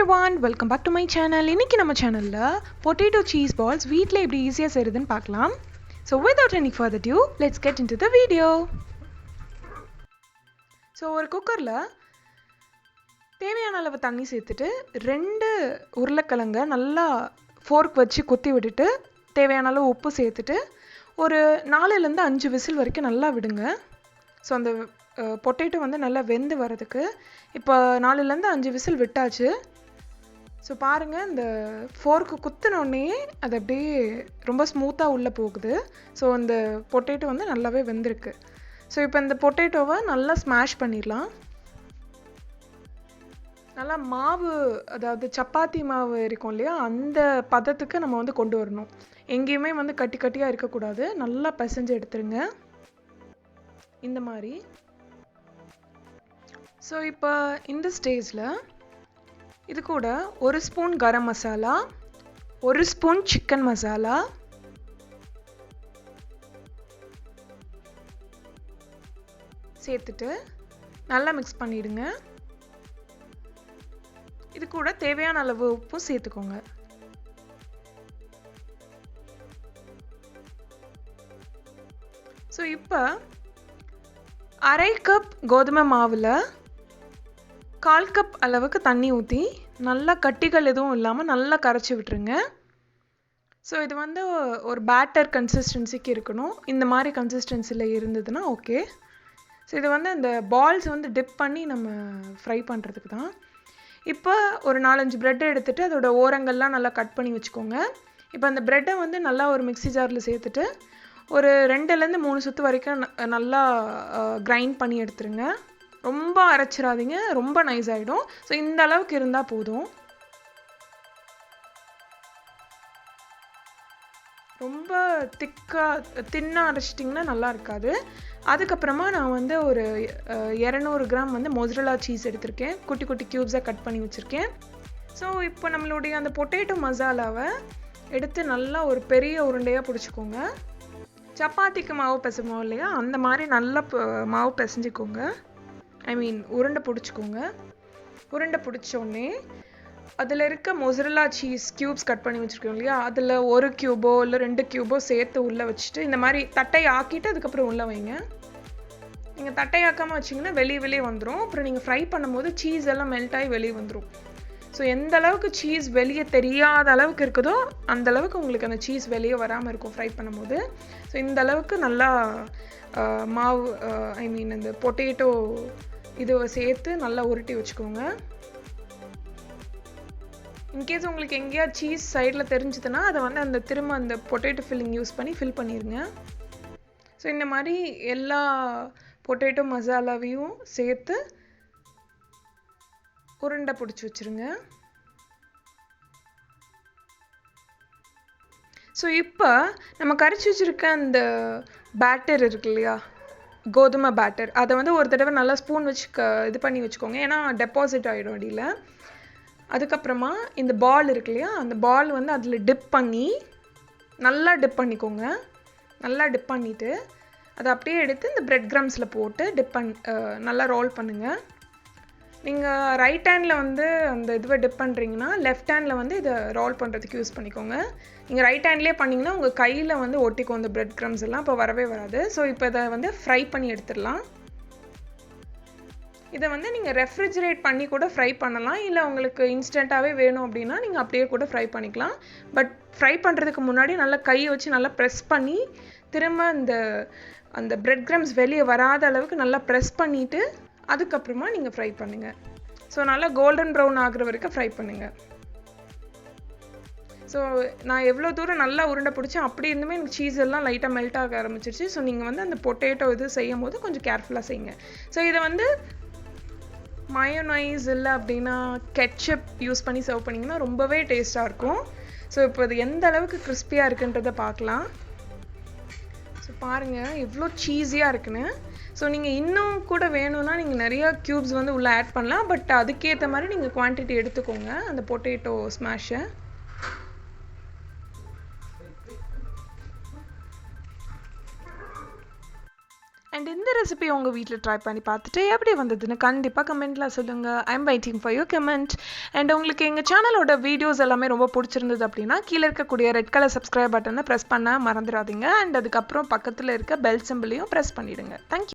everyone, welcome back to my channel. இன்னைக்கு நம்ம சேனல்ல potato cheese balls வீட்ல எப்படி ஈஸியா செய்யறதுன்னு பார்க்கலாம். So without any further ado, let's get into the video. So ஒரு குக்கர்ல தேவையான அளவு தண்ணி சேர்த்துட்டு ரெண்டு உருளைக்கிழங்க நல்லா ஃபோர்க் வச்சு குத்தி விட்டுட்டு தேவையான அளவு உப்பு சேர்த்துட்டு ஒரு 4 ல இருந்து 5 விசில் வரைக்கும் நல்லா விடுங்க. ஸோ அந்த பொட்டேட்டோ வந்து நல்லா வெந்து வரதுக்கு இப்போ 4 ல இருந்து 5 விசில் விட்டாச்சு. ஸோ பாருங்கள், இந்த ஃபோர்க்கு குத்தினோடனே அது அப்படியே ரொம்ப ஸ்மூத்தாக உள்ளே போகுது. ஸோ அந்த பொட்டேட்டோ வந்து நல்லாவே வெந்திருக்கு. ஸோ இப்போ இந்த பொட்டேட்டோவை நல்லா ஸ்மாஷ் பண்ணிடலாம். நல்லா மாவு, அதாவது சப்பாத்தி மாவு இருக்கும் இல்லையா, அந்த பதத்துக்கு நம்ம வந்து கொண்டு வரணும். எங்கேயுமே வந்து கட்டி கட்டியாக இருக்கக்கூடாது. நல்லா பிசைஞ்சு எடுத்துருங்க இந்த மாதிரி. ஸோ இப்போ இந்த ஸ்டேஜில் இது கூட 1 spoon garam masala, 1 spoon chicken masala, சேர்த்துட்டு நல்லா மிக்ஸ் பண்ணிடுங்க. இது கூட தேவையான அளவு உப்பு சேர்த்துக்கோங்க. ஸோ இப்போ 1/2 கப் கோதுமை மாவில் 1/4 கப் அளவுக்கு தண்ணி ஊற்றி நல்லா கட்டிகள் எதுவும் இல்லாமல் நல்லா கரைச்சி விட்டுருங்க. ஸோ இது வந்து ஒரு பேட்டர் கன்சிஸ்டன்சிக்கு இருக்கணும். இந்த மாதிரி கன்சிஸ்டன்சியில் இருந்ததுன்னா ஓகே. ஸோ இது வந்து இந்த பால்ஸ் வந்து டிப் பண்ணி நம்ம ஃப்ரை பண்ணுறதுக்கு தான். இப்போ ஒரு 4-5 ப்ரெட்டை எடுத்துகிட்டு அதோட ஓரங்கள்லாம் நல்லா கட் பண்ணி வச்சுக்கோங்க. இப்போ அந்த ப்ரெட்டை வந்து நல்லா ஒரு மிக்ஸி ஜாரில் சேர்த்துட்டு ஒரு 2லேருந்து 3 சுற்று வரைக்கும் நல்லா கிரைண்ட் பண்ணி எடுத்துருங்க. ரொம்ப அரைச்சிடாதீங்க, ரொம்ப நைஸ் ஆகிடும். ஸோ இந்த அளவுக்கு இருந்தால் போதும். ரொம்ப தின்னாக அரைச்சிட்டிங்கன்னா நல்லா இருக்காது. அதுக்கப்புறமா நான் வந்து ஒரு 200 கிராம் வந்து மொசரல்லா சீஸ் எடுத்திருக்கேன். குட்டி குட்டி க்யூப்ஸாக கட் பண்ணி வச்சுருக்கேன். ஸோ இப்போ நம்மளுடைய அந்த பொட்டேட்டோ மசாலாவை எடுத்து நல்லா ஒரு பெரிய உருண்டையாக பிடிச்சிக்கோங்க. சப்பாத்திக்கு மாவு பிசைவோம் இல்லையா, அந்த மாதிரி நல்லா மாவு பிசைஞ்சிக்கோங்க. உருண்டை பிடிச்சிக்கோங்க. உருண்டை பிடிச்சோடனே அதில் இருக்க மொசரல்லா சீஸ் க்யூப்ஸ் கட் பண்ணி வச்சுருக்கோம் இல்லையா, அதில் 1 க்யூபோ இல்லை 2 க்யூபோ சேர்த்து உள்ளே வச்சுட்டு இந்த மாதிரி தட்டை ஆக்கிட்டு அதுக்கப்புறம் உள்ளே வைங்க. நீங்கள் தட்டை ஆக்காமல் வச்சிங்கன்னா வெளியே வந்துடும். அப்புறம் நீங்கள் ஃப்ரை பண்ணும்போது சீஸ் எல்லாம் மெல்ட் ஆகி வெளியே வந்துடும். ஸோ எந்த அளவுக்கு சீஸ் வெளியே தெரியாத அளவுக்கு இருக்குதோ அந்த அளவுக்கு உங்களுக்கு அந்த சீஸ் வெளியே வராமல் இருக்கும் ஃப்ரை பண்ணும்போது. ஸோ இந்த அளவுக்கு நல்லா மாவு அந்த பொட்டேட்டோ இதை சேர்த்து நல்லா உருட்டி வச்சுக்கோங்க. இன்கேஸ் உங்களுக்கு எங்கேயாவது சீஸ் சைடில் தெரிஞ்சுதுன்னா அதை வந்து அந்த திரும்ப அந்த பொட்டேட்டோ ஃபில்லிங் யூஸ் பண்ணி ஃபில் பண்ணிடுங்க. ஸோ இந்த மாதிரி எல்லா பொட்டேட்டோ மசாலாவையும் சேர்த்து உருண்டை பிடிச்சி வச்சுருங்க. ஸோ இப்போ நம்ம கரைச்சி வச்சுருக்க அந்த பேட்டர் இருக்கு இல்லையா, கோதுமை பேட்டர், அதை வந்து ஒரு தடவை நல்லா ஸ்பூன் வச்சு இது பண்ணி வச்சுக்கோங்க. ஏன்னா டெபாசிட் ஆகிடும் அடியில். அதுக்கப்புறமா இந்த பால் இருக்கு இல்லையா, அந்த பால் வந்து அதில் டிப் பண்ணிக்கோங்க. நல்லா டிப் பண்ணிவிட்டு அதை அப்படியே எடுத்து இந்த பிரெட் க்ரம்ஸில் போட்டு நல்லா ரோல் பண்ணுங்கள். நீங்கள் ரைட் ஹேண்டில் வந்து அந்த இதுவை டிப் பண்ணுறீங்கன்னா லெஃப்ட் ஹேண்டில் வந்து இதை ரோல் பண்ணுறதுக்கு யூஸ் பண்ணிக்கோங்க. நீங்கள் ரைட் ஹேண்ட்லேயே பண்ணிங்கன்னா உங்கள் கையில் வந்து ஒட்டிக்கும் அந்த பிரெட் க்ரம்ஸ் எல்லாம், இப்போ வரவே வராது. ஸோ இப்போ இதை வந்து ஃப்ரை பண்ணி எடுத்துடலாம். இதை வந்து நீங்கள் ரெஃப்ரிஜரேட் பண்ணி கூட ஃப்ரை பண்ணலாம், இல்லை உங்களுக்கு இன்ஸ்டண்ட்டாகவே வேணும் அப்படின்னா நீங்கள் அப்படியே கூட ஃப்ரை பண்ணிக்கலாம். பட் ஃப்ரை பண்ணுறதுக்கு முன்னாடி நல்லா கையை வச்சு நல்லா ப்ரெஸ் பண்ணி திரும்ப அந்த பிரெட் க்ரம்ஸ் வெளியே வராத அளவுக்கு நல்லா ப்ரெஸ் பண்ணிவிட்டு அதுக்கப்புறமா நீங்கள் ஃப்ரை பண்ணுங்கள். ஸோ நல்லா கோல்டன் ப்ரௌன் ஆகிற வரைக்கும் ஃப்ரை பண்ணுங்கள். ஸோ நான் எவ்வளோ தூரம் நல்லா உருண்டை பிடிச்சேன், அப்படி இருந்துமே எனக்கு சீஸ் எல்லாம் லைட்டாக மெல்ட் ஆக ஆரம்பிச்சிருச்சு. ஸோ நீங்கள் வந்து அந்த பொட்டேட்டோ இது செய்யும் போது கொஞ்சம் கேர்ஃபுல்லாக செய்யுங்க. ஸோ இதை வந்து மயோனைஸ் இல்லை அப்படின்னா கெட்சப் யூஸ் பண்ணி சர்வ் பண்ணிங்கன்னா ரொம்பவே டேஸ்ட்டாக இருக்கும். ஸோ இப்போ இது எந்த அளவுக்கு கிறிஸ்பியாக இருக்குன்றதை பார்க்கலாம். ஸோ பாருங்கள் எவ்வளோ சீஸியாக இருக்குன்னு. ஸோ நீங்கள் இன்னும் கூட வேணும்னா நீங்கள் நிறையா க்யூப்ஸ் வந்து உள்ளே ஆட் பண்ணலாம். பட் அதுக்கேற்ற மாதிரி நீங்கள் குவான்டிட்டி எடுத்துக்கோங்க அந்த பொட்டேட்டோ ஸ்மாஷை. அண்ட் இந்த ரெசிபி உங்கள் வீட்டில் ட்ரை பண்ணி பார்த்துட்டு எப்படி வந்ததுன்னு கண்டிப்பாக கமெண்ட்டில் சொல்லுங்கள். I am waiting for your comment. And உங்களுக்கு எங்கள் சேனலோட வீடியோஸ் எல்லாமே ரொம்ப பிடிச்சிருந்தது அப்படின்னா கீழே இருக்கக்கூடிய ரெட் கலர் சப்ஸ்கிரைப் பட்டனை ப்ரெஸ் பண்ண மறந்துடாதீங்க. அண்ட் அதுக்கப்புறம் பக்கத்தில் இருக்க பெல் சிம்பிளையும் ப்ரெஸ் பண்ணிவிடுங்க. தேங்க்யூ.